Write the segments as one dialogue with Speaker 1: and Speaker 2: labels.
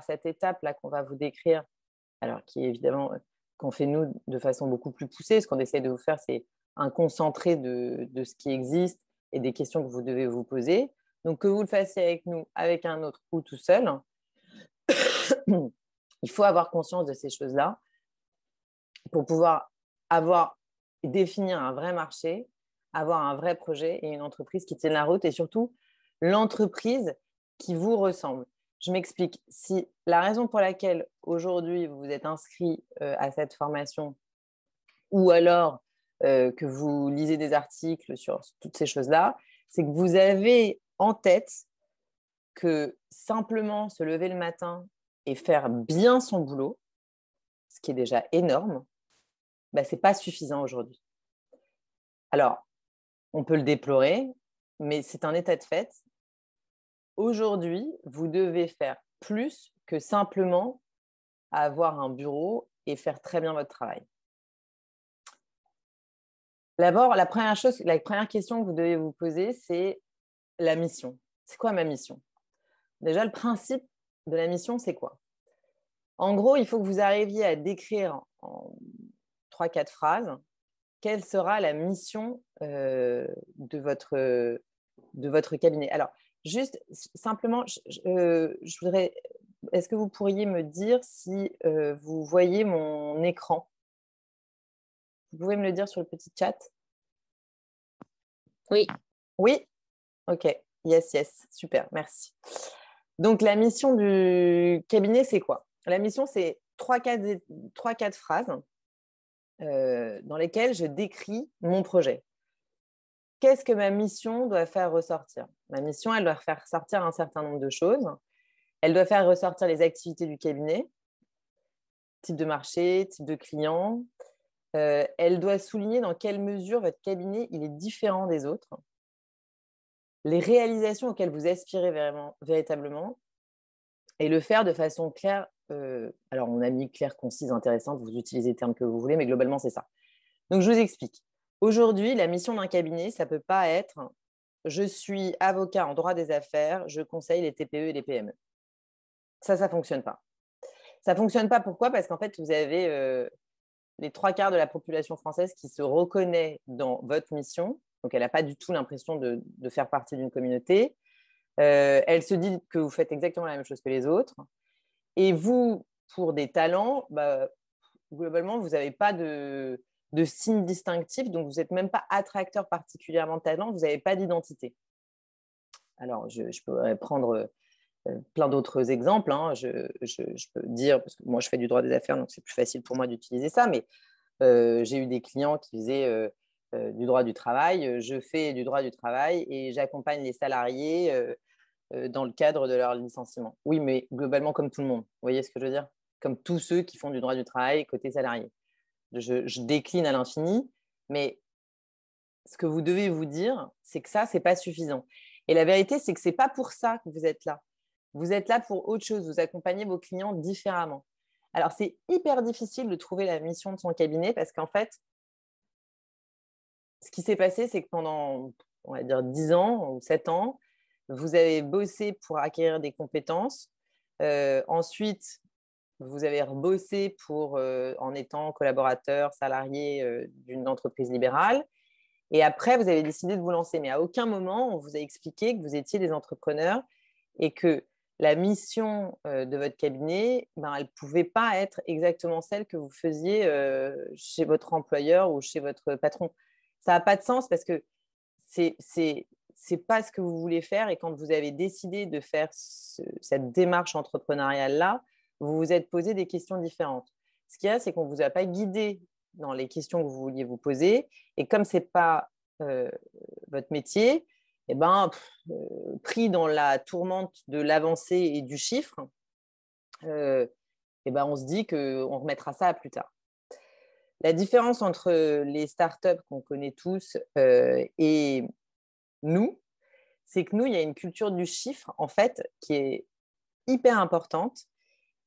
Speaker 1: par cette étape-là qu'on va vous décrire, alors qui est évidemment qu'on fait nous de façon beaucoup plus poussée. Ce qu'on essaie de vous faire, c'est un concentré de ce qui existe et des questions que vous devez vous poser. Donc, que vous le fassiez avec nous, avec un autre ou tout seul, il faut avoir conscience de ces choses-là pour pouvoir définir un vrai marché, avoir un vrai projet et une entreprise qui tienne la route et surtout l'entreprise qui vous ressemble. Je m'explique. Si la raison pour laquelle aujourd'hui vous êtes inscrit à cette formation ou alors que vous lisez des articles sur toutes ces choses-là, c'est que vous avez en tête que simplement se lever le matin et faire bien son boulot, ce qui est déjà énorme, ce n'est pas suffisant aujourd'hui. Alors, on peut le déplorer, mais c'est un état de fait. Aujourd'hui, vous devez faire plus que simplement avoir un bureau et faire très bien votre travail. D'abord, la première question que vous devez vous poser, c'est la mission. C'est quoi ma mission? Déjà, le principe de la mission, c'est quoi? En gros, il faut que vous arriviez à décrire en 3-4 phrases quelle sera la mission de votre cabinet. Alors, juste simplement, je voudrais, est-ce que vous pourriez me dire si vous voyez mon écran? Vous pouvez me le dire sur le petit chat?
Speaker 2: Oui.
Speaker 1: Oui? Ok. Yes. Super. Merci. Donc, la mission du cabinet, c'est quoi? La mission, c'est 3-4 phrases dans lesquelles je décris mon projet. Qu'est-ce que ma mission doit faire ressortir? Ma mission, elle doit faire ressortir un certain nombre de choses. Elle doit faire ressortir les activités du cabinet, type de marché, type de client. Elle doit souligner dans quelle mesure votre cabinet il est différent des autres, les réalisations auxquelles vous aspirez véritablement, et le faire de façon claire. Alors, on a mis claire, concise, intéressante, vous utilisez les termes que vous voulez, mais globalement, c'est ça. Donc, je vous explique. Aujourd'hui, la mission d'un cabinet, ça ne peut pas être « je suis avocat en droit des affaires, je conseille les TPE et les PME ». Ça ne fonctionne pas. Ça ne fonctionne pas, pourquoi? Parce qu'en fait, vous avez les 3/4 de la population française qui se reconnaît dans votre mission. Donc, elle n'a pas du tout l'impression de faire partie d'une communauté. Elle se dit que vous faites exactement la même chose que les autres. Et vous, pour des talents, globalement, vous n'avez pas de signe distinctif, donc vous n'êtes même pas attracteur particulièrement de talent, vous n'avez pas d'identité. Alors, je pourrais prendre plein d'autres exemples. Hein. Je peux dire, parce que moi, je fais du droit des affaires, donc c'est plus facile pour moi d'utiliser ça, mais j'ai eu des clients qui faisaient du droit du travail. Je fais du droit du travail et j'accompagne les salariés dans le cadre de leur licenciement. Oui, mais globalement, comme tout le monde. Vous voyez ce que je veux dire? Comme tous ceux qui font du droit du travail côté salarié. Je décline à l'infini, mais ce que vous devez vous dire, c'est que ça, ce n'est pas suffisant. Et la vérité, c'est que ce n'est pas pour ça que vous êtes là. Vous êtes là pour autre chose. Vous accompagnez vos clients différemment. Alors, c'est hyper difficile de trouver la mission de son cabinet parce qu'en fait, ce qui s'est passé, c'est que pendant, on va dire, 10 ans ou 7 ans, vous avez bossé pour acquérir des compétences. Ensuite, vous avez rebossé en étant collaborateur, salarié d'une entreprise libérale. Et après, vous avez décidé de vous lancer. Mais à aucun moment, on vous a expliqué que vous étiez des entrepreneurs et que la mission de votre cabinet, elle ne pouvait pas être exactement celle que vous faisiez chez votre employeur ou chez votre patron. Ça n'a pas de sens parce que c'est pas ce que vous voulez faire. Et quand vous avez décidé de faire cette démarche entrepreneuriale-là, vous vous êtes posé des questions différentes. Ce qu'il y a, c'est qu'on ne vous a pas guidé dans les questions que vous vouliez vous poser. Et comme ce n'est pas votre métier, pris dans la tourmente de l'avancée et du chiffre, on se dit qu'on remettra ça à plus tard. La différence entre les startups qu'on connaît tous et nous, c'est que nous, il y a une culture du chiffre, en fait, qui est hyper importante.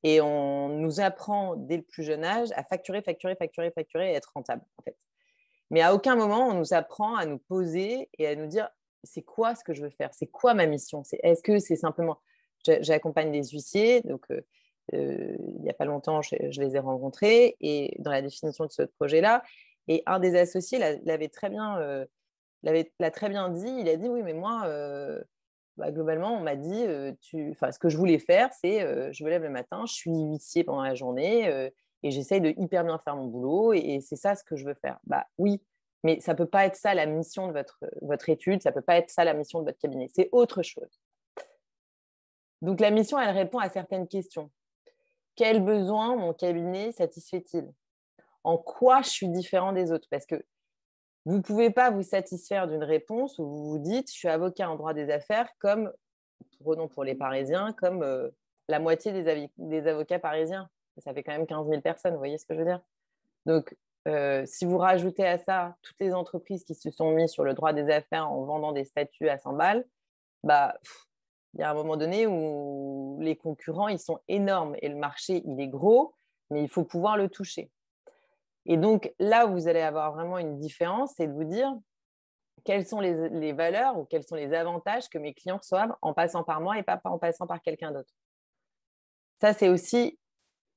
Speaker 1: Et on nous apprend dès le plus jeune âge à facturer et être rentable, en fait. Mais à aucun moment, on nous apprend à nous poser et à nous dire c'est quoi ce que je veux faire? C'est quoi ma mission? Est-ce que c'est simplement… J'accompagne des huissiers, donc il n'y a pas longtemps, je les ai rencontrés et dans la définition de ce projet-là. Et un des associés l'a très bien dit. Il a dit oui, mais moi, globalement, on m'a dit, ce que je voulais faire, c'est je me lève le matin, je suis huissier pendant la journée et j'essaye de hyper bien faire mon boulot et c'est ça ce que je veux faire. Bah oui, mais ça ne peut pas être ça la mission de votre étude, ça ne peut pas être ça la mission de votre cabinet, c'est autre chose. Donc la mission, elle répond à certaines questions. Quels besoins mon cabinet satisfait-il? En quoi je suis différent des autres? Parce que vous ne pouvez pas vous satisfaire d'une réponse où vous vous dites « je suis avocat en droit des affaires » comme, prenons pour les Parisiens, comme la moitié des avocats parisiens. Ça fait quand même 15 000 personnes, vous voyez ce que je veux dire? Donc, si vous rajoutez à ça toutes les entreprises qui se sont mises sur le droit des affaires en vendant des statuts à 100 balles, il y a un moment donné où les concurrents, ils sont énormes et le marché, il est gros, mais il faut pouvoir le toucher. Et donc, là où vous allez avoir vraiment une différence, c'est de vous dire quelles sont les valeurs ou quels sont les avantages que mes clients reçoivent en passant par moi et pas en passant par quelqu'un d'autre. Ça, c'est aussi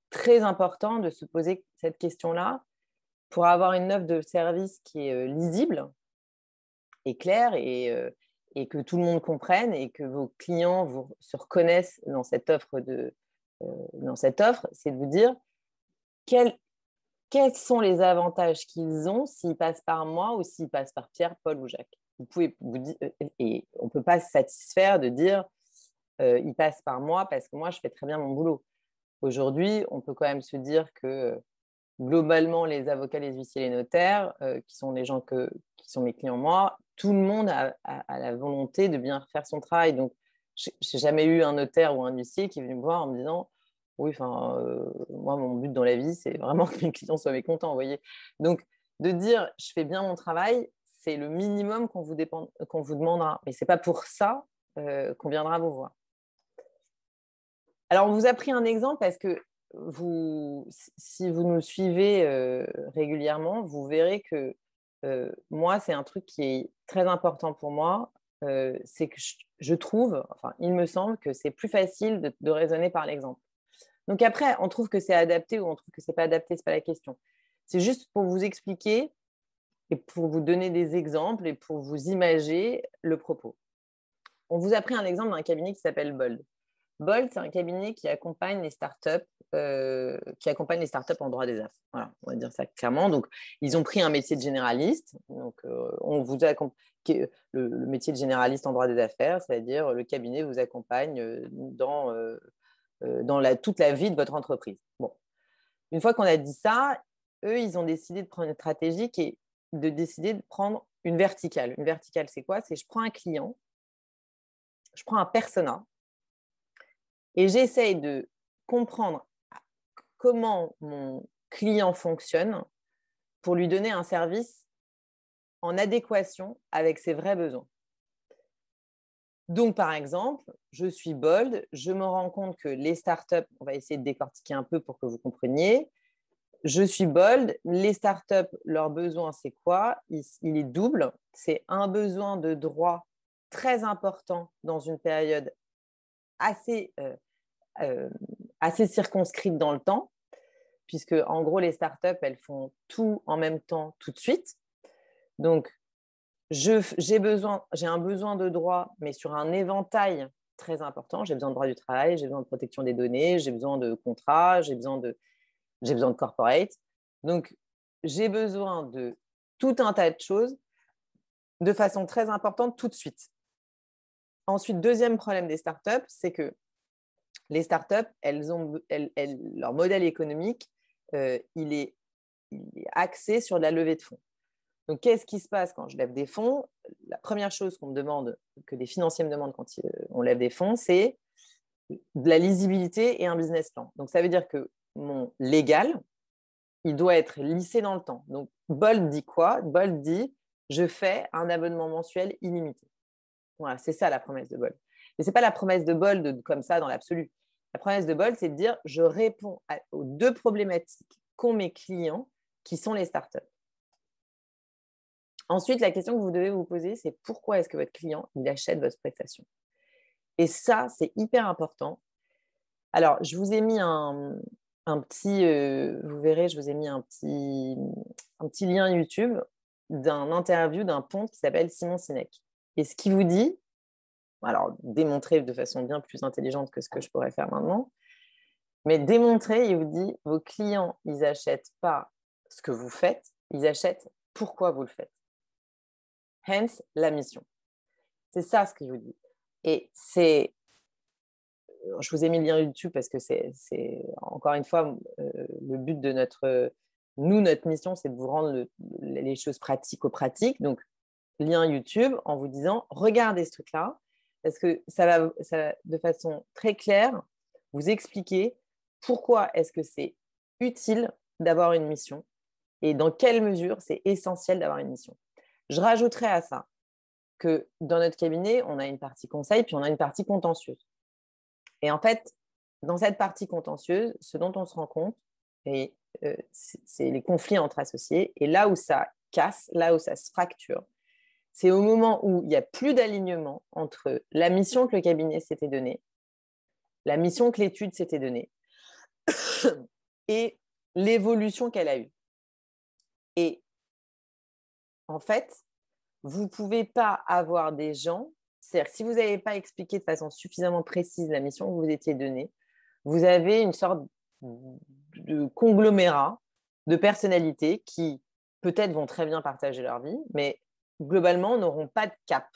Speaker 1: très important de se poser cette question-là pour avoir une offre de service qui est lisible et claire et que tout le monde comprenne et que vos clients se reconnaissent dans cette offre, c'est de vous dire quels sont les avantages qu'ils ont s'ils passent par moi ou s'ils passent par Pierre, Paul ou Jacques. Vous pouvez vous dire, et on ne peut pas se satisfaire de dire ils passent par moi parce que moi, je fais très bien mon boulot. Aujourd'hui, on peut quand même se dire que globalement, les avocats, les huissiers, les notaires, qui sont les gens qui sont mes clients, moi, tout le monde a la volonté de bien faire son travail. Donc, je n'ai jamais eu un notaire ou un huissier qui est venu me voir en me disant oui, moi, mon but dans la vie, c'est vraiment que mes clients soient mécontents, vous voyez. Donc, de dire je fais bien mon travail, c'est le minimum qu'on vous demandera. Mais ce n'est pas pour ça qu'on viendra vous voir. Alors, on vous a pris un exemple parce que si vous nous suivez régulièrement, vous verrez que moi, c'est un truc qui est très important pour moi. C'est que je trouve, enfin, il me semble que c'est plus facile de raisonner par l'exemple. Donc après, on trouve que c'est adapté ou on trouve que c'est pas adapté, c'est pas la question. C'est juste pour vous expliquer et pour vous donner des exemples et pour vous imager le propos. On vous a pris un exemple d'un cabinet qui s'appelle Bold. Bold, c'est un cabinet qui accompagne les startups, en droit des affaires. Voilà, on va dire ça clairement. Donc, ils ont pris un métier de généraliste. Donc, on vous le métier de généraliste en droit des affaires, c'est-à-dire le cabinet vous accompagne dans toute la vie de votre entreprise. Bon, une fois qu'on a dit ça, eux, ils ont décidé de prendre une stratégie qui est de décider de prendre une verticale. Une verticale, c'est quoi? C'est je prends un client, je prends un persona, et j'essaye de comprendre comment mon client fonctionne pour lui donner un service en adéquation avec ses vrais besoins. Donc, par exemple, je suis Bold, je me rends compte que les startups, on va essayer de décortiquer un peu pour que vous compreniez. Je suis Bold, les startups, leur besoin, c'est quoi? Il est double. C'est un besoin de droit très important dans une période assez circonscrite dans le temps, puisque en gros, les startups, elles font tout en même temps, tout de suite. Donc, j'ai un besoin de droit, mais sur un éventail très important. J'ai besoin de droit du travail, j'ai besoin de protection des données, j'ai besoin de contrats, j'ai besoin de corporate. Donc, j'ai besoin de tout un tas de choses de façon très importante tout de suite. Ensuite, deuxième problème des startups, c'est que les startups, leur modèle économique, il est axé sur de la levée de fonds. Donc, qu'est-ce qui se passe quand je lève des fonds? La première chose que des financiers me demandent quand on lève des fonds, c'est de la lisibilité et un business plan. Donc, ça veut dire que mon légal, il doit être lissé dans le temps. Donc, Bold dit quoi? Bold dit je fais un abonnement mensuel illimité. Voilà, c'est ça la promesse de Bold. Mais ce n'est pas la promesse de Bold comme ça dans l'absolu. La promesse de Bold, c'est de dire je réponds aux deux problématiques qu'ont mes clients, qui sont les startups. Ensuite, la question que vous devez vous poser, c'est pourquoi est-ce que votre client il achète votre prestation? Et ça, c'est hyper important Alors, je vous ai mis un petit, vous verrez, je vous ai mis un petit lien YouTube d'un interview d'un ponte qui s'appelle Simon Sinek. Et ce qu'il vous dit, alors démontrer de façon bien plus intelligente que ce que je pourrais faire maintenant, mais démontrer, il vous dit, vos clients, ils n'achètent pas ce que vous faites, ils achètent pourquoi vous le faites. Hence, la mission. C'est ça ce qu'il vous dit. Et c'est, je vous ai mis le lien YouTube parce que c'est encore une fois, le but de notre mission, c'est de vous rendre les choses pratiques aux pratiques. Donc, lien YouTube en vous disant, regardez ce truc-là, parce que ça va de façon très claire vous expliquer pourquoi est-ce que c'est utile d'avoir une mission et dans quelle mesure c'est essentiel d'avoir une mission. Je rajouterai à ça que dans notre cabinet, on a une partie conseil, puis on a une partie contentieuse. Et en fait, dans cette partie contentieuse, ce dont on se rend compte, c'est les conflits entre associés. Et là où ça casse, là où ça se fracture, c'est au moment où il n'y a plus d'alignement entre la mission que le cabinet s'était donnée, la mission que l'étude s'était donnée et l'évolution qu'elle a eue. Et en fait, vous ne pouvez pas avoir des gens, c'est-à-dire si vous n'avez pas expliqué de façon suffisamment précise la mission que vous étiez donnée, vous avez une sorte de conglomérat de personnalités qui peut-être vont très bien partager leur vie, mais globalement n'auront pas de cap.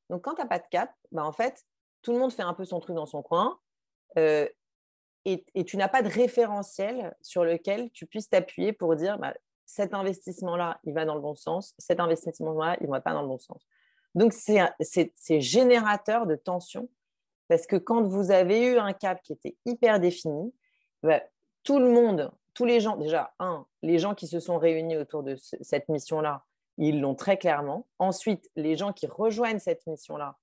Speaker 1: Donc quand tu n'as pas de cap, en fait, tout le monde fait un peu son truc dans son coin et tu n'as pas de référentiel sur lequel tu puisses t'appuyer pour dire cet investissement-là, il va dans le bon sens, cet investissement-là, il ne va pas dans le bon sens. Donc, c'est générateur de tension parce que quand vous avez eu un cap qui était hyper défini, tout le monde, tous les gens, déjà, les gens qui se sont réunis autour de cette mission-là, ils l'ont très clairement. Ensuite, les gens qui rejoignent cette mission-là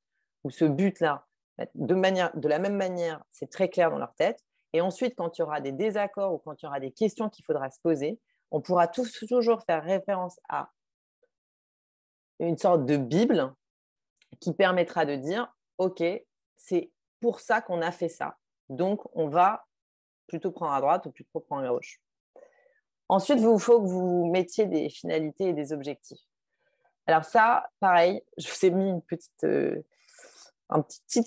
Speaker 1: ou ce but-là, de la même manière, c'est très clair dans leur tête. Et ensuite, quand il y aura des désaccords ou quand il y aura des questions qu'il faudra se poser, on pourra toujours faire référence à une sorte de Bible qui permettra de dire, OK, c'est pour ça qu'on a fait ça. Donc, on va plutôt prendre à droite ou plutôt prendre à gauche. Ensuite, il faut que vous mettiez des finalités et des objectifs. Alors ça, pareil, je vous ai mis une petite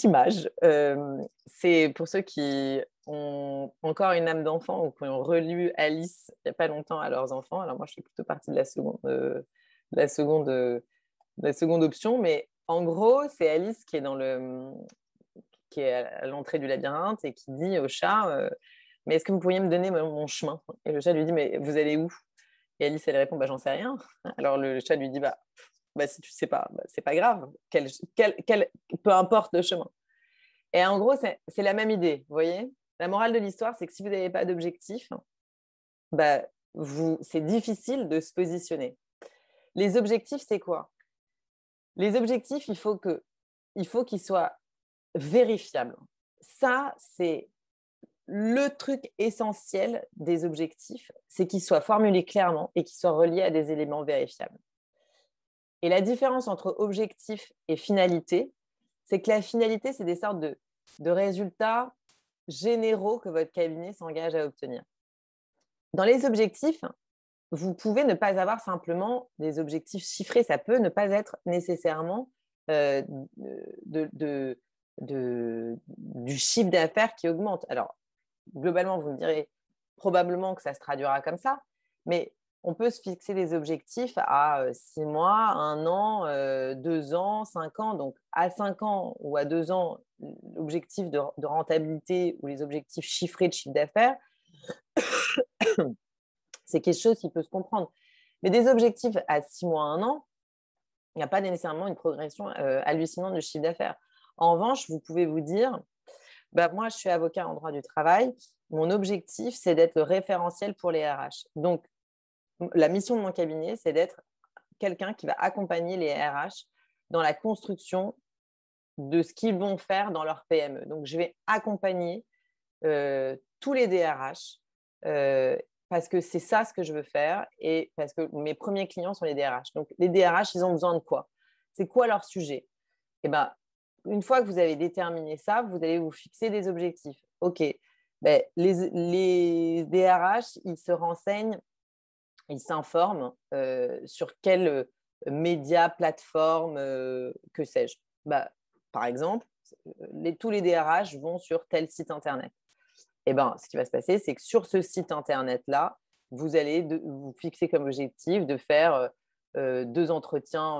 Speaker 1: image. C'est pour ceux qui ont encore une âme d'enfant ou qui ont relu Alice il n'y a pas longtemps à leurs enfants. Alors moi, je fais plutôt partie de la seconde option, mais en gros, c'est Alice qui est à l'entrée du labyrinthe et qui dit au chat mais est-ce que vous pourriez me donner mon chemin? Et le chat lui dit mais vous allez où? Et Alice, elle répond j'en sais rien. Alors le chat lui dit si tu ne sais pas, c'est pas grave. Peu importe le chemin. Et en gros, c'est la même idée. Vous voyez, la morale de l'histoire, c'est que si vous n'avez pas d'objectif, c'est difficile de se positionner. Les objectifs, c'est quoi? Les objectifs, il faut qu'ils soient vérifiables. Ça, c'est le truc essentiel des objectifs, c'est qu'ils soient formulés clairement et qu'ils soient reliés à des éléments vérifiables. Et la différence entre objectif et finalité, c'est que la finalité, c'est des sortes de résultats généraux que votre cabinet s'engage à obtenir. Dans les objectifs, vous pouvez ne pas avoir simplement des objectifs chiffrés. Ça peut ne pas être nécessairement du chiffre d'affaires qui augmente. Alors, globalement, vous me direz probablement que ça se traduira comme ça, mais on peut se fixer des objectifs à 6 mois, 1 an, 2 ans, 5 ans. Donc, à 5 ans ou à 2 ans, l'objectif de rentabilité ou les objectifs chiffrés de chiffre d'affaires, c'est quelque chose qui peut se comprendre. Mais des objectifs à 6 mois, 1 an, il n'y a pas nécessairement une progression hallucinante de chiffre d'affaires. En revanche, vous pouvez vous dire, moi, je suis avocat en droit du travail. Mon objectif, c'est d'être le référentiel pour les RH. Donc, la mission de mon cabinet, c'est d'être quelqu'un qui va accompagner les RH dans la construction de ce qu'ils vont faire dans leur PME. Donc, je vais accompagner tous les DRH parce que c'est ça ce que je veux faire et parce que mes premiers clients sont les DRH. Donc, les DRH, ils ont besoin de quoi? C'est quoi leur sujet? Et une fois que vous avez déterminé ça, vous allez vous fixer des objectifs. OK, Ben, les DRH, ils se renseignent, ils s'informent sur quelle média, plateforme, que sais-je. Bah, par exemple, tous les DRH vont sur tel site Internet. Et ben, ce qui va se passer, c'est que sur ce site Internet-là, vous allez vous fixer comme objectif de faire 2 entretiens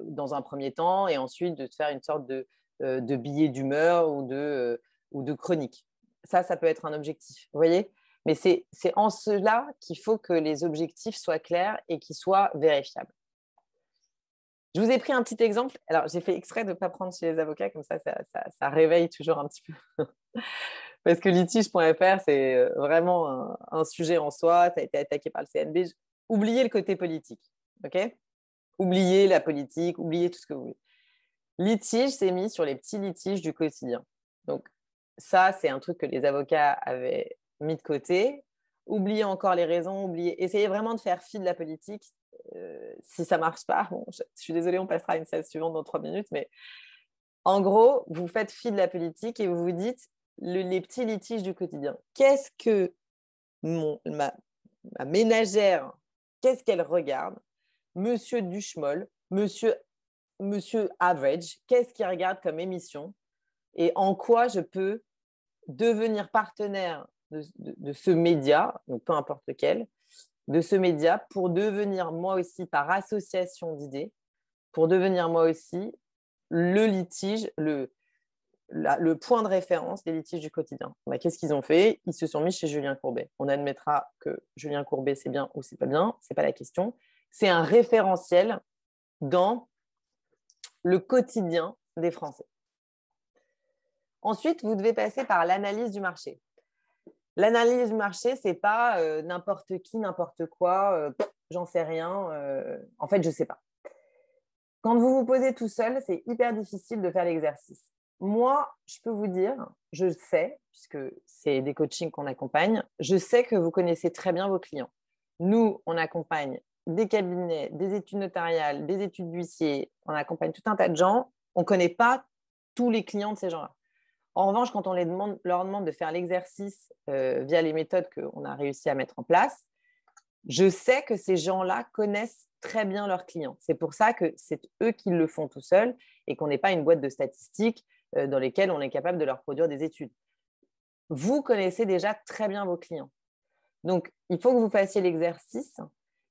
Speaker 1: dans un premier temps et ensuite de faire une sorte de billet d'humeur ou de chronique. Ça peut être un objectif, vous voyez. Mais c'est en cela qu'il faut que les objectifs soient clairs et qu'ils soient vérifiables. Je vous ai pris un petit exemple. Alors, j'ai fait exprès de ne pas prendre chez les avocats, comme ça réveille toujours un petit peu. Parce que litige.fr, c'est vraiment un sujet en soi. Ça a été attaqué par le CNB. Oubliez le côté politique. OK ? Oubliez la politique, oubliez tout ce que vous voulez. Litige, c'est mis sur les petits litiges du quotidien. Donc, ça, c'est un truc que les avocats avaient mis de côté. Oubliez encore les raisons, essayez vraiment de faire fi de la politique. Si ça ne marche pas, bon, je suis désolée, on passera à une salle suivante dans 3 minutes, mais en gros, vous faites fi de la politique et vous vous dites les petits litiges du quotidien. Qu'est-ce que ma ménagère, qu'est-ce qu'elle regarde? Monsieur Duchemol, monsieur Average, qu'est-ce qu'il regarde comme émission? Et en quoi je peux devenir partenaire de ce média, donc peu importe lequel, de ce média pour devenir moi aussi, par association d'idées, pour devenir moi aussi le litige, le point de référence des litiges du quotidien. Bah, qu'est-ce qu'ils ont fait? Ils se sont mis chez Julien Courbet. On admettra que Julien Courbet, c'est bien ou c'est pas bien, c'est pas la question. C'est un référentiel dans le quotidien des Français. Ensuite, vous devez passer par l'analyse du marché. L'analyse du marché, c'est pas n'importe qui, n'importe quoi, j'en sais rien, en fait, je sais pas. Quand vous vous posez tout seul, c'est hyper difficile de faire l'exercice. Moi, je peux vous dire, je sais, puisque c'est des coachings qu'on accompagne, je sais que vous connaissez très bien vos clients. Nous, on accompagne des cabinets, des études notariales, des études d'huissier, on accompagne tout un tas de gens. On ne connaît pas tous les clients de ces gens-là. En revanche, quand on leur demande de faire l'exercice via les méthodes qu'on a réussi à mettre en place, je sais que ces gens-là connaissent très bien leurs clients. C'est pour ça que c'est eux qui le font tout seuls et qu'on n'est pas une boîte de statistiques dans lesquelles on est capable de leur produire des études. Vous connaissez déjà très bien vos clients. Donc, il faut que vous fassiez l'exercice.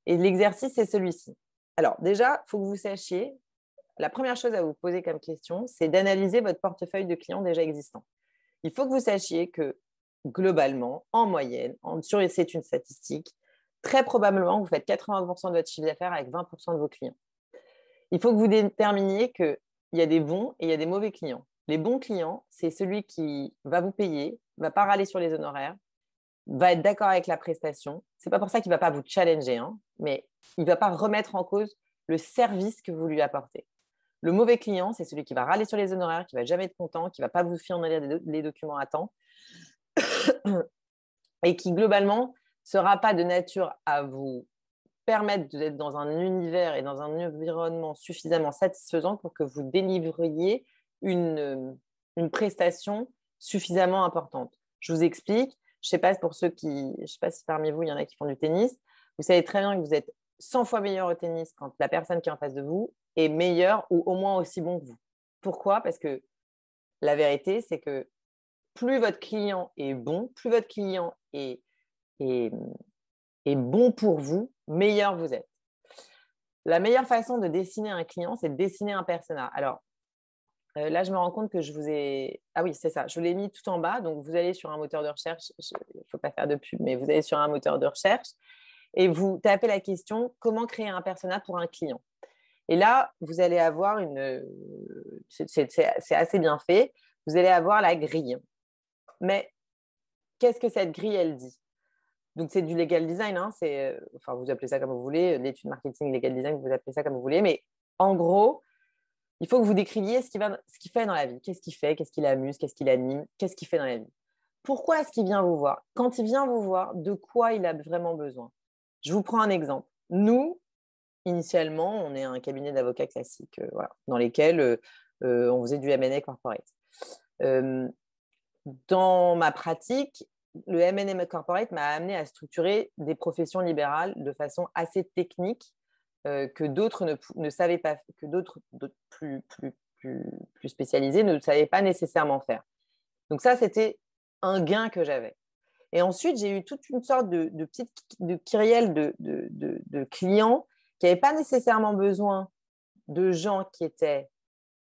Speaker 1: Et l'exercice, c'est celui-ci. Alors, déjà, il faut que vous sachiez, la première chose à vous poser comme question, c'est d'analyser votre portefeuille de clients déjà existants. Il faut que vous sachiez que, globalement, en moyenne, c'est une statistique, très probablement, vous faites 80% de votre chiffre d'affaires avec 20% de vos clients. Il faut que vous déterminiez qu'il y a des bons et il y a des mauvais clients. Les bons clients, c'est celui qui va vous payer, ne va pas râler sur les honoraires, va être d'accord avec la prestation. Ce n'est pas pour ça qu'il ne va pas vous challenger, hein, mais il ne va pas remettre en cause le service que vous lui apportez. Le mauvais client, c'est celui qui va râler sur les honoraires, qui ne va jamais être content, qui ne va pas vous fournir les documents à temps et qui, globalement, ne sera pas de nature à vous permettre d'être dans un univers et dans un environnement suffisamment satisfaisant pour que vous délivriez une prestation suffisamment importante. Je vous explique. Je ne sais pas pour je sais pas si parmi vous, il y en a qui font du tennis. Vous savez très bien que vous êtes 100 fois meilleur au tennis quand la personne qui est en face de vous est meilleure ou au moins aussi bon que vous. Pourquoi? Parce que la vérité, c'est que plus votre client est bon, plus votre client est bon pour vous, meilleur vous êtes. La meilleure façon de dessiner un client, c'est de dessiner un persona. Alors, là, je me rends compte que je vous ai… Ah oui, c'est ça. Je vous l'ai mis tout en bas. Donc, vous allez sur un moteur de recherche. Il ne faut pas faire de pub, mais vous allez sur un moteur de recherche et vous tapez la question « Comment créer un persona pour un client ?» Et là, vous allez avoir c'est assez bien fait. Vous allez avoir la grille. Mais qu'est-ce que cette grille, elle dit? Donc, c'est du legal design. Hein, enfin, vous appelez ça comme vous voulez. L'étude marketing, legal design, vous appelez ça comme vous voulez. Mais en gros, il faut que vous décriviez ce qu'il fait dans la vie. Qu'est-ce qu'il fait? Qu'est-ce qui l'amuse? Qu'est-ce qui l'anime? Qu'est-ce qu'il fait dans la vie? Pourquoi est-ce qu'il vient vous voir? Quand il vient vous voir, de quoi il a vraiment besoin? Je vous prends un exemple. Nous, initialement, on est un cabinet d'avocats classique, voilà, dans lesquels on faisait du M&A corporate. dans ma pratique, le M&A Corporate m'a amené à structurer des professions libérales de façon assez technique que d'autres ne savaient pas, que d'autres plus spécialisés ne savaient pas nécessairement faire. Donc ça, c'était un gain que j'avais. Et ensuite, j'ai eu toute une sorte de petite kyrielle de clients qui n'avaient pas nécessairement besoin de gens qui étaient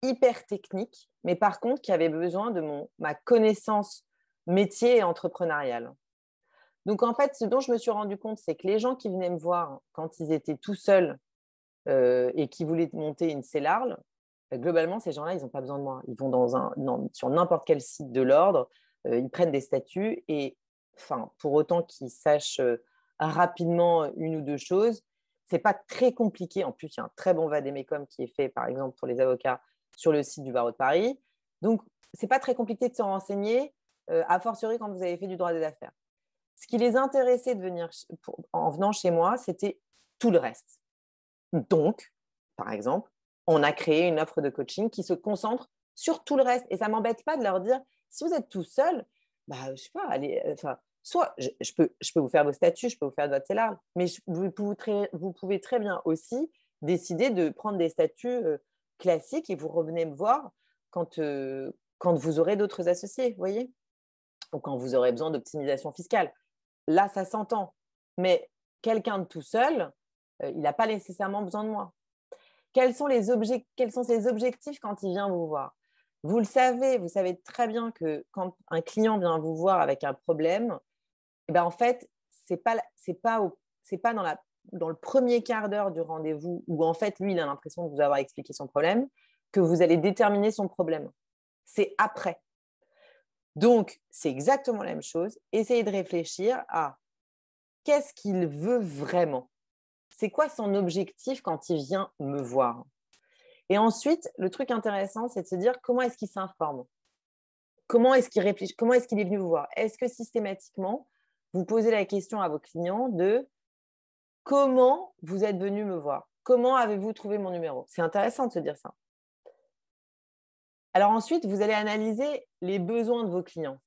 Speaker 1: hyper techniques, mais par contre qui avaient besoin de ma connaissance métier et entrepreneuriale. Donc en fait, ce dont je me suis rendu compte, c'est que les gens qui venaient me voir quand ils étaient tout seuls et qui voulaient monter une CELARL, globalement, ces gens-là, ils n'ont pas besoin de moi. Ils vont sur n'importe quel site de l'ordre, ils prennent des statuts et pour autant qu'ils sachent rapidement une ou deux choses, ce n'est pas très compliqué. En plus, il y a un très bon vademecum qui est fait, par exemple, pour les avocats sur le site du barreau de Paris. Donc, ce n'est pas très compliqué de se renseigner, a fortiori quand vous avez fait du droit des affaires. Ce qui les intéressait en venant chez moi, c'était tout le reste. Donc, par exemple, on a créé une offre de coaching qui se concentre sur tout le reste. Et ça ne m'embête pas de leur dire, si vous êtes tout seul, je ne sais pas, allez, soit je peux vous faire vos statuts, je peux vous faire votre CELARL, mais vous pouvez très bien aussi décider de prendre des statuts classiques et vous revenez me voir quand vous aurez d'autres associés, vous voyez, ou quand vous aurez besoin d'optimisation fiscale. Là, ça s'entend. Mais quelqu'un de tout seul, il n'a pas nécessairement besoin de moi. Quels sont ses objectifs quand il vient vous voir? Vous savez très bien que quand un client vient vous voir avec un problème, en fait, ce n'est pas dans le premier quart d'heure du rendez-vous où en fait, lui, il a l'impression de vous avoir expliqué son problème que vous allez déterminer son problème. C'est après. Donc, c'est exactement la même chose. Essayez de réfléchir à qu'est-ce qu'il veut vraiment. C'est quoi son objectif quand il vient me voir? Et ensuite, le truc intéressant, c'est de se dire comment est-ce qu'il s'informe? Comment est-ce qu'il réfléchit? Comment est-ce qu'il est venu vous voir? Est-ce que systématiquement, vous posez la question à vos clients de comment vous êtes venu me voir? Comment avez-vous trouvé mon numéro? C'est intéressant de se dire ça. Alors ensuite, vous allez analyser les besoins de vos clients.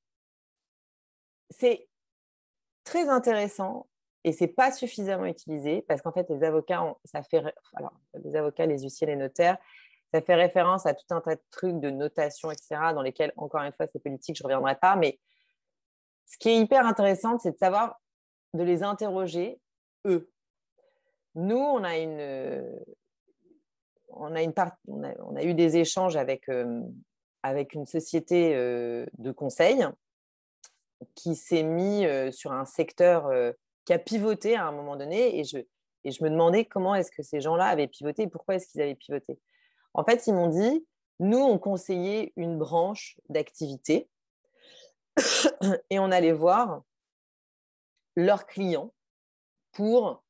Speaker 1: C'est très intéressant et ce n'est pas suffisamment utilisé parce qu'en fait, les avocats, les avocats, les huissiers, les notaires, ça fait référence à tout un tas de trucs de notation, etc., dans lesquels, encore une fois, c'est politique, je ne reviendrai pas. Mais ce qui est hyper intéressant, c'est de savoir, de les interroger, eux. Nous, on a eu des échanges avec une société de conseil qui s'est mis sur un secteur qui a pivoté à un moment donné et je me demandais comment est-ce que ces gens-là avaient pivoté et pourquoi est-ce qu'ils avaient pivoté. En fait, ils m'ont dit, nous, on conseillait une branche d'activité et on allait voir leurs clients pour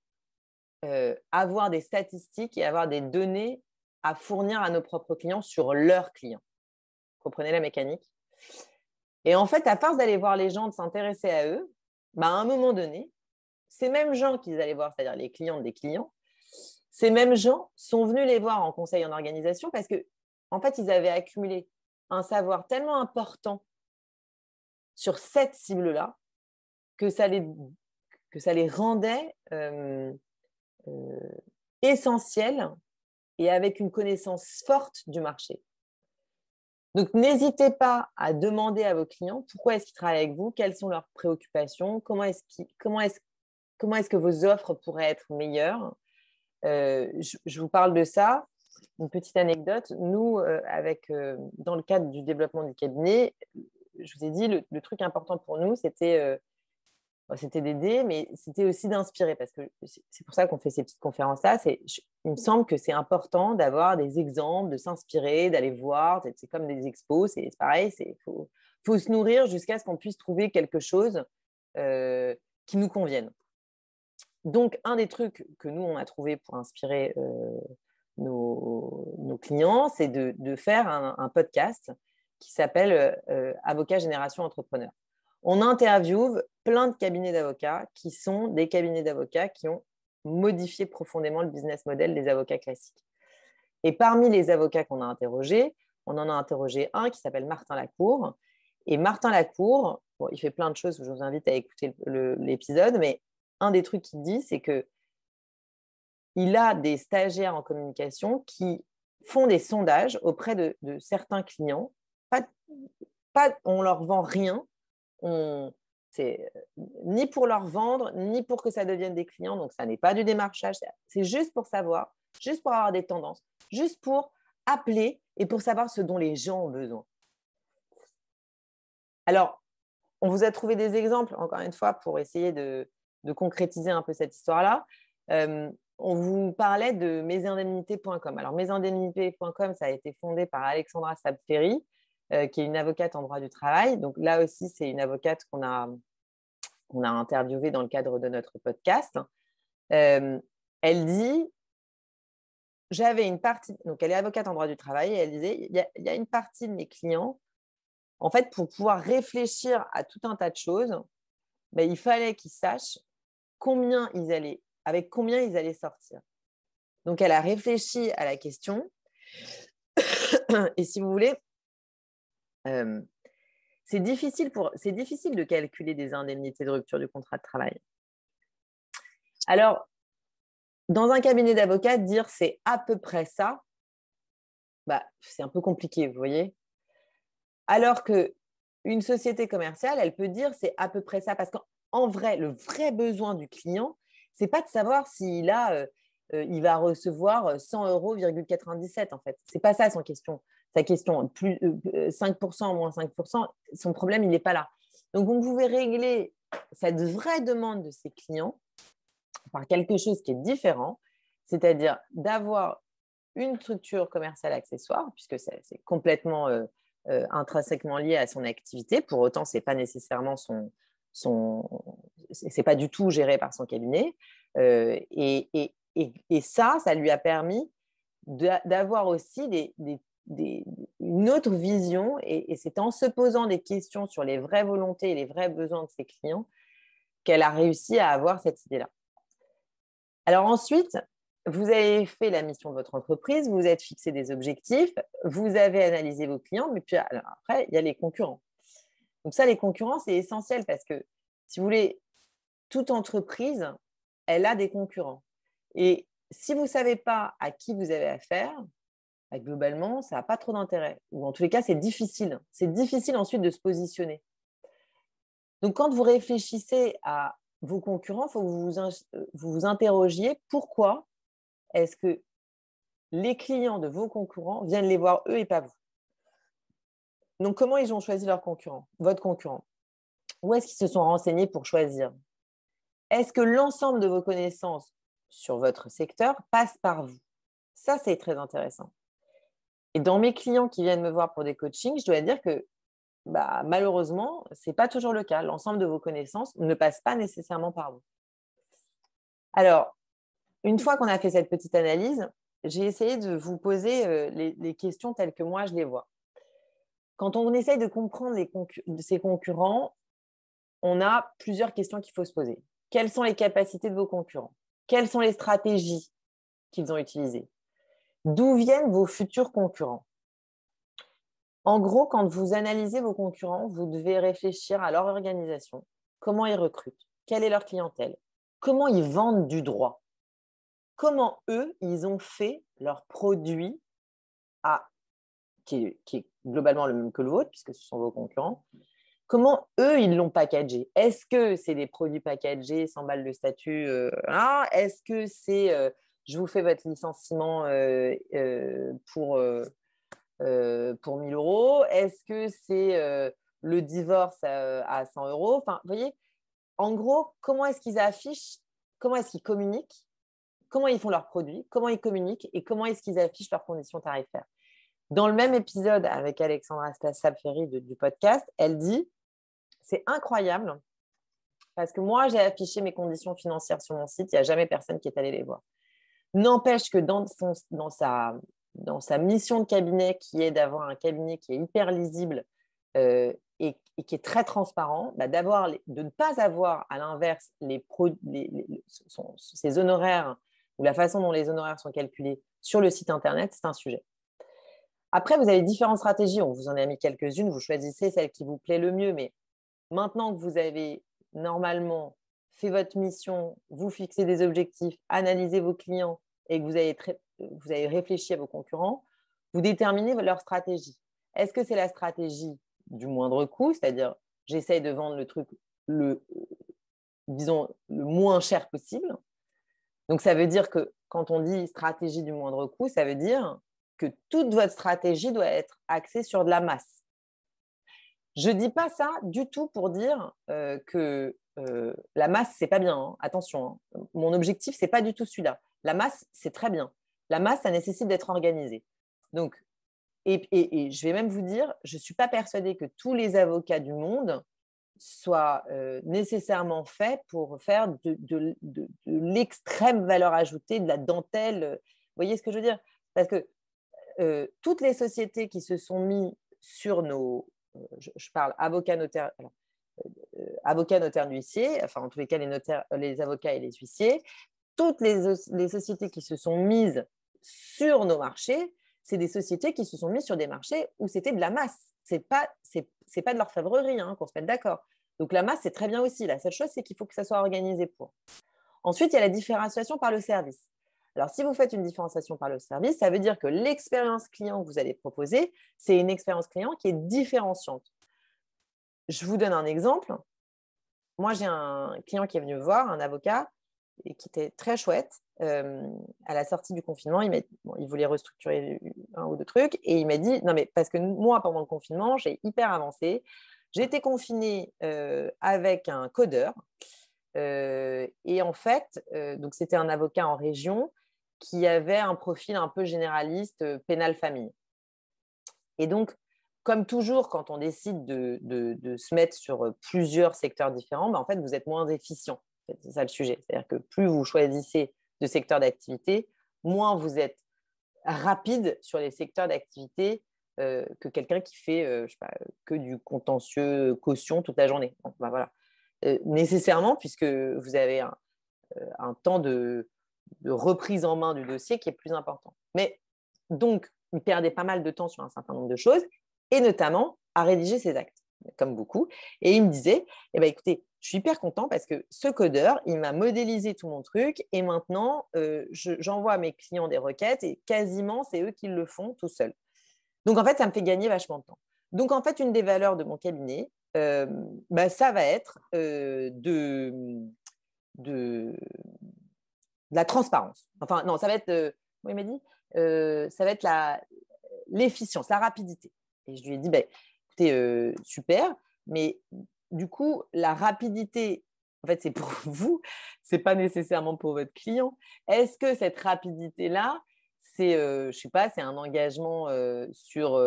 Speaker 1: avoir des statistiques et avoir des données à fournir à nos propres clients sur leurs clients. Vous comprenez la mécanique? Et en fait, à force d'aller voir les gens, de s'intéresser à eux, à un moment donné, ces mêmes gens qu'ils allaient voir, c'est-à-dire les clients des clients, ces mêmes gens sont venus les voir en conseil en organisation parce que, en fait, ils avaient accumulé un savoir tellement important sur cette cible-là que ça les rendait essentiels et avec une connaissance forte du marché. Donc, n'hésitez pas à demander à vos clients pourquoi est-ce qu'ils travaillent avec vous, quelles sont leurs préoccupations, comment est-ce que vos offres pourraient être meilleures. Je vous parle de ça. Une petite anecdote. Nous, dans le cadre du développement du cabinet, je vous ai dit, le truc important pour nous, c'était d'aider, mais c'était aussi d'inspirer, parce que c'est pour ça qu'on fait ces petites conférences-là. Il me semble que c'est important d'avoir des exemples, de s'inspirer, d'aller voir. C'est comme des expos, c'est pareil. Il faut se nourrir jusqu'à ce qu'on puisse trouver quelque chose qui nous convienne. Donc, un des trucs que nous, on a trouvé pour inspirer nos clients, c'est de faire un podcast qui s'appelle Avocat Génération Entrepreneur. On interviewe plein de cabinets d'avocats qui sont des cabinets d'avocats qui ont modifié profondément le business model des avocats classiques. Et parmi les avocats qu'on a interrogés, on en a interrogé un qui s'appelle Martin Lacour Et Martin Lacour, bon, il fait plein de choses, je vous invite à écouter l'épisode, mais un des trucs qu'il dit, c'est qu'il a des stagiaires en communication qui font des sondages auprès de certains clients. On ne leur vend rien, c'est ni pour leur vendre, ni pour que ça devienne des clients, donc ça n'est pas du démarchage, c'est juste pour savoir, juste pour avoir des tendances, juste pour appeler et pour savoir ce dont les gens ont besoin. Alors, on vous a trouvé des exemples, encore une fois, pour essayer de concrétiser un peu cette histoire-là. On vous parlait de mesindemnités.com. Alors, mesindemnités.com, ça a été fondé par Alexandra Sabferi, qui est une avocate en droit du travail. Donc là aussi, c'est une avocate qu'on a interviewée dans le cadre de notre podcast. Elle dit, j'avais une partie, donc elle est avocate en droit du travail, et elle disait, il y a une partie de mes clients, en fait, pour pouvoir réfléchir à tout un tas de choses, il fallait qu'ils sachent avec combien ils allaient sortir. Donc, elle a réfléchi à la question. Et si vous voulez, c'est difficile de calculer des indemnités de rupture du contrat de travail. Alors, dans un cabinet d'avocats, dire c'est à peu près ça, c'est un peu compliqué, vous voyez. Alors qu'une société commerciale, elle peut dire c'est à peu près ça. Parce qu'en vrai, le vrai besoin du client, ce n'est pas de savoir s'il il va recevoir 100 €,97 en fait. Ce n'est pas ça son question. Sa question, plus 5%, moins 5%, son problème, il n'est pas là. Donc, vous pouvez régler cette vraie demande de ses clients par quelque chose qui est différent, c'est-à-dire d'avoir une structure commerciale accessoire, puisque c'est complètement intrinsèquement lié à son activité. Pour autant, ce n'est pas nécessairement c'est pas du tout géré par son cabinet. Et ça lui a permis d'avoir aussi une autre vision. Et c'est en se posant des questions sur les vraies volontés et les vrais besoins de ses clients qu'elle a réussi à avoir cette idée-là. Alors ensuite, vous avez fait la mission de votre entreprise, vous vous êtes fixé des objectifs, vous avez analysé vos clients, mais puis après, il y a les concurrents. Donc ça, les concurrents, c'est essentiel parce que, si vous voulez, toute entreprise, elle a des concurrents. Et si vous ne savez pas à qui vous avez affaire, globalement, ça n'a pas trop d'intérêt. Ou en tous les cas, c'est difficile. C'est difficile ensuite de se positionner. Donc, quand vous réfléchissez à vos concurrents, il faut que vous vous interrogiez pourquoi est-ce que les clients de vos concurrents viennent les voir eux et pas vous. Donc, comment ils ont choisi leur concurrent, votre concurrent? Où est-ce qu'ils se sont renseignés pour choisir? Est-ce que l'ensemble de vos connaissances sur votre secteur passe par vous? Ça, c'est très intéressant. Et dans mes clients qui viennent me voir pour des coachings, je dois dire que malheureusement, ce n'est pas toujours le cas. L'ensemble de vos connaissances ne passe pas nécessairement par vous. Alors, une fois qu'on a fait cette petite analyse, j'ai essayé de vous poser les questions telles que moi, je les vois. Quand on essaye de comprendre ses concurrents, on a plusieurs questions qu'il faut se poser. Quelles sont les capacités de vos concurrents? Quelles sont les stratégies qu'ils ont utilisées? D'où viennent vos futurs concurrents? En gros, quand vous analysez vos concurrents, vous devez réfléchir à leur organisation, comment ils recrutent, quelle est leur clientèle, comment ils vendent du droit, comment eux, ils ont fait leur produit qui est globalement le même que le vôtre, puisque ce sont vos concurrents. Comment eux, ils l'ont packagé? Est-ce que c'est des produits packagés, 100 balles de statut Est-ce que c'est je vous fais votre licenciement pour 1 000 €? Est-ce que c'est le divorce à 100 €? Enfin, vous voyez, en gros, comment est-ce qu'ils affichent, comment est-ce qu'ils communiquent, comment ils font leurs produits, comment ils communiquent et comment est-ce qu'ils affichent leurs conditions tarifaires. Dans le même épisode avec Alexandra Sabferi du podcast, elle dit « C'est incroyable parce que moi, j'ai affiché mes conditions financières sur mon site, il n'y a jamais personne qui est allé les voir. N'empêche que dans sa mission de cabinet, qui est d'avoir un cabinet qui est hyper lisible et qui est très transparent, de ne pas avoir à l'inverse ses honoraires ou la façon dont les honoraires sont calculés sur le site internet, c'est un sujet. Après, vous avez différentes stratégies. On vous en a mis quelques-unes. Vous choisissez celle qui vous plaît le mieux. Mais maintenant que vous avez normalement fait votre mission, vous fixez des objectifs, analysez vos clients et que vous avez réfléchi à vos concurrents, vous déterminez leur stratégie. Est-ce que c'est la stratégie du moindre coût, c'est-à-dire j'essaye de vendre le truc disons, le moins cher possible. Donc, ça veut dire que quand on dit stratégie du moindre coût, ça veut dire que toute votre stratégie doit être axée sur de la masse. Je ne dis pas ça du tout pour dire que la masse, c'est pas bien. Hein. Attention, hein. Mon objectif, c'est pas du tout celui-là. La masse, c'est très bien. La masse, ça nécessite d'être organisé. Donc, et je vais même vous dire, je ne suis pas persuadée que tous les avocats du monde soient nécessairement faits pour faire de l'extrême valeur ajoutée, de la dentelle. Vous voyez ce que je veux dire? Parce que toutes les sociétés qui se sont mis sur nos... je parle avocat, notaire... avocats, notaires, huissiers, enfin en tous les cas les avocats et les huissiers, toutes les sociétés qui se sont mises sur nos marchés, c'est des sociétés qui se sont mises sur des marchés où c'était de la masse. C'est pas de l'orfèvrerie, hein, qu'on se mette d'accord. Donc la masse, c'est très bien aussi. La seule chose, c'est qu'il faut que ça soit organisé pour. Ensuite, il y a la différenciation par le service. Alors, si vous faites une différenciation par le service, ça veut dire que l'expérience client que vous allez proposer, c'est une expérience client qui est différenciante. Je vous donne un exemple. Moi, j'ai un client qui est venu me voir, un avocat, et qui était très chouette. À la sortie du confinement, il voulait restructurer un ou deux trucs et il m'a dit, non mais parce que moi, pendant le confinement, j'ai hyper avancé. J'ai été confinée avec un codeur et en fait, donc c'était un avocat en région qui avait un profil un peu généraliste, pénal famille. Et donc, comme toujours, quand on décide de se mettre sur plusieurs secteurs différents, en fait, vous êtes moins efficient. C'est ça le sujet. C'est-à-dire que plus vous choisissez de secteurs d'activité, moins vous êtes rapide sur les secteurs d'activité que quelqu'un qui fait je sais pas, que du contentieux caution toute la journée. Donc, voilà. Nécessairement, puisque vous avez un temps de reprise en main du dossier qui est plus important. Mais donc, il perdait pas mal de temps sur un certain nombre de choses, et notamment à rédiger ses actes, comme beaucoup. Et il me disait, eh ben, écoutez, je suis hyper content parce que ce codeur, il m'a modélisé tout mon truc, et maintenant, j'envoie à mes clients des requêtes, et quasiment, c'est eux qui le font tout seuls. Donc, en fait, ça me fait gagner vachement de temps. Donc, en fait, une des valeurs de mon cabinet, ça va être de la transparence. Enfin, non, ça va être, il m'a dit, ça va être l'efficience, la rapidité. Et je lui ai dit, écoutez, super, mais du coup, la rapidité, en fait, c'est pour vous, c'est pas nécessairement pour votre client. Est-ce que cette rapidité-là, c'est, je sais pas, c'est un engagement sur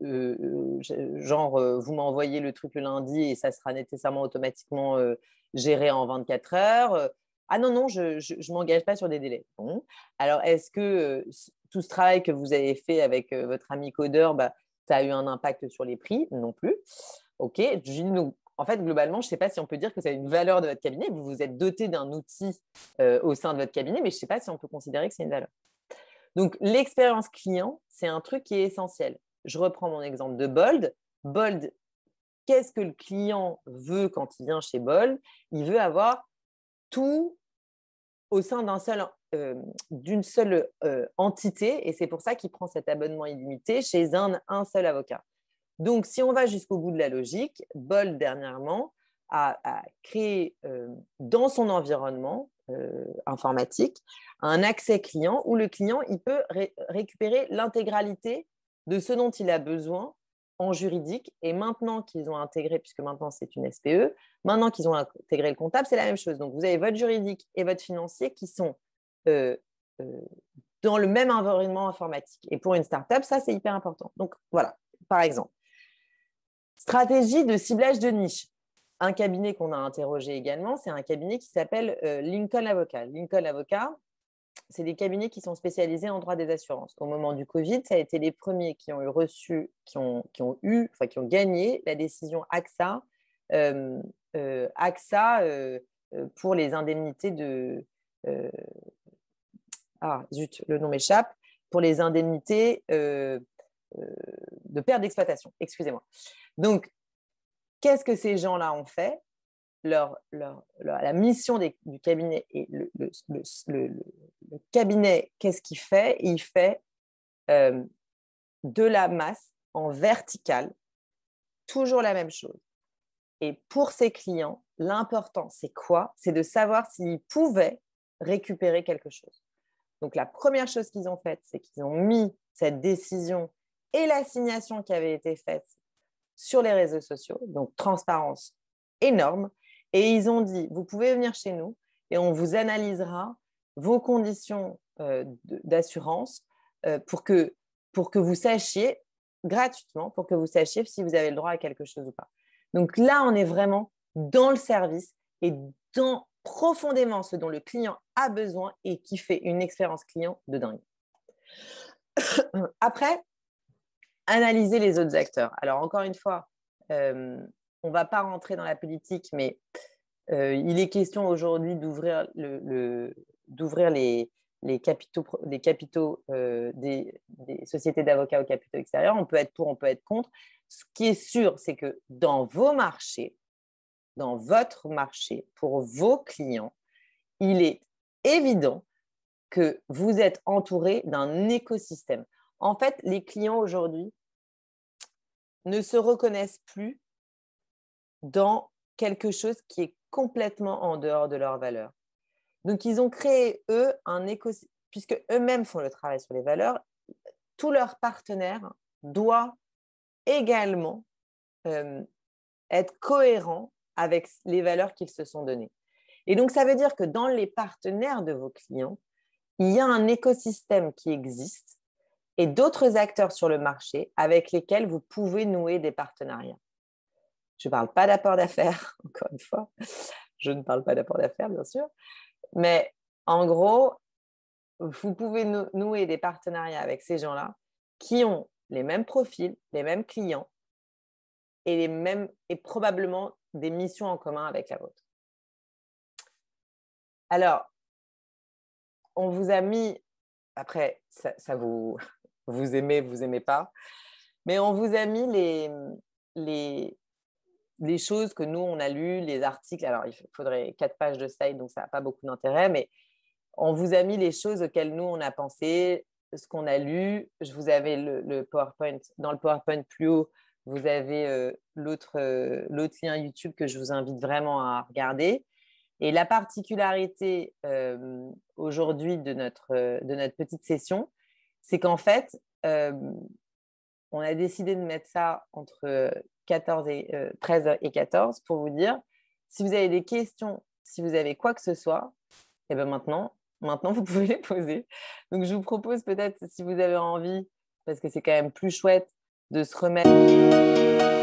Speaker 1: genre, vous m'envoyez le truc le lundi et ça sera nécessairement automatiquement géré en 24 heures. Ah non, non, je ne m'engage pas sur des délais. Bon. Alors, est-ce que tout ce travail que vous avez fait avec votre ami codeur, ça a eu un impact sur les prix? Non plus. OK. En fait, globalement, je ne sais pas si on peut dire que ça a une valeur de votre cabinet. Vous vous êtes doté d'un outil au sein de votre cabinet, mais je ne sais pas si on peut considérer que c'est une valeur. Donc, l'expérience client, c'est un truc qui est essentiel. Je reprends mon exemple de Bold. Bold, qu'est-ce que le client veut quand il vient chez Bold? Il veut avoir tout au sein d'une seule entité, et c'est pour ça qu'il prend cet abonnement illimité chez un seul avocat. Donc, si on va jusqu'au bout de la logique, Bold, dernièrement, a créé dans son environnement informatique un accès client où le client il peut récupérer l'intégralité de ce dont il a besoin en juridique. Et maintenant qu'ils ont intégré, puisque maintenant c'est une SPE, maintenant qu'ils ont intégré le comptable, c'est la même chose. Donc, vous avez votre juridique et votre financier qui sont dans le même environnement informatique. Et pour une startup, ça, c'est hyper important. Donc, voilà, par exemple. Stratégie de ciblage de niche. Un cabinet qu'on a interrogé également, c'est un cabinet qui s'appelle Lincoln Avocat. Lincoln Avocat, c'est des cabinets qui sont spécialisés en droit des assurances. Au moment du Covid, ça a été les premiers qui ont gagné la décision AXA, pour les indemnités de... le nom m'échappe. Pour les indemnités perte d'exploitation, excusez-moi. Donc, qu'est-ce que ces gens-là ont fait? La mission du cabinet et le cabinet, qu'est-ce qu'il fait? Il fait de la masse en verticale, toujours la même chose. Et pour ses clients, l'important, c'est quoi? C'est de savoir s'ils pouvaient récupérer quelque chose. Donc, la première chose qu'ils ont faite, c'est qu'ils ont mis cette décision et l'assignation qui avait été faite sur les réseaux sociaux, donc transparence énorme. Et ils ont dit, vous pouvez venir chez nous et on vous analysera vos conditions d'assurance pour que vous sachiez gratuitement, pour que vous sachiez si vous avez le droit à quelque chose ou pas. Donc là, on est vraiment dans le service et dans profondément ce dont le client a besoin et qui fait une expérience client de dingue. Après, analyser les autres acteurs. Alors, encore une fois, on ne va pas rentrer dans la politique, mais il est question aujourd'hui d'ouvrir les capitaux des sociétés d'avocats aux capitaux extérieurs. On peut être pour, on peut être contre. Ce qui est sûr, c'est que dans votre marché, pour vos clients, il est évident que vous êtes entouré d'un écosystème. En fait, les clients aujourd'hui ne se reconnaissent plus dans quelque chose qui est complètement en dehors de leurs valeurs. Donc, ils ont créé, eux, un écosystème, puisque eux-mêmes font le travail sur les valeurs, tous leurs partenaires doivent également être cohérents avec les valeurs qu'ils se sont données. Et donc, ça veut dire que dans les partenaires de vos clients, il y a un écosystème qui existe et d'autres acteurs sur le marché avec lesquels vous pouvez nouer des partenariats. Je ne parle pas d'apport d'affaires, encore une fois. Je ne parle pas d'apport d'affaires, bien sûr. Mais en gros, vous pouvez nouer des partenariats avec ces gens-là qui ont les mêmes profils, les mêmes clients et probablement des missions en commun avec la vôtre. Alors, on vous a mis, après, ça vous aimez, vous aimez pas, mais on vous a mis les choses que nous, on a lues, les articles. Alors, il faudrait 4 pages de slide, donc ça n'a pas beaucoup d'intérêt, mais on vous a mis les choses auxquelles nous, on a pensé, ce qu'on a lu. Je vous avais le PowerPoint. Dans le PowerPoint plus haut, vous avez l'autre lien YouTube que je vous invite vraiment à regarder. Et la particularité aujourd'hui de notre petite session, c'est qu'en fait, on a décidé de mettre ça entre 13 et 14 pour vous dire, si vous avez des questions, si vous avez quoi que ce soit, et bien maintenant, vous pouvez les poser. Donc, je vous propose peut-être, si vous avez envie, parce que c'est quand même plus chouette, de se remettre…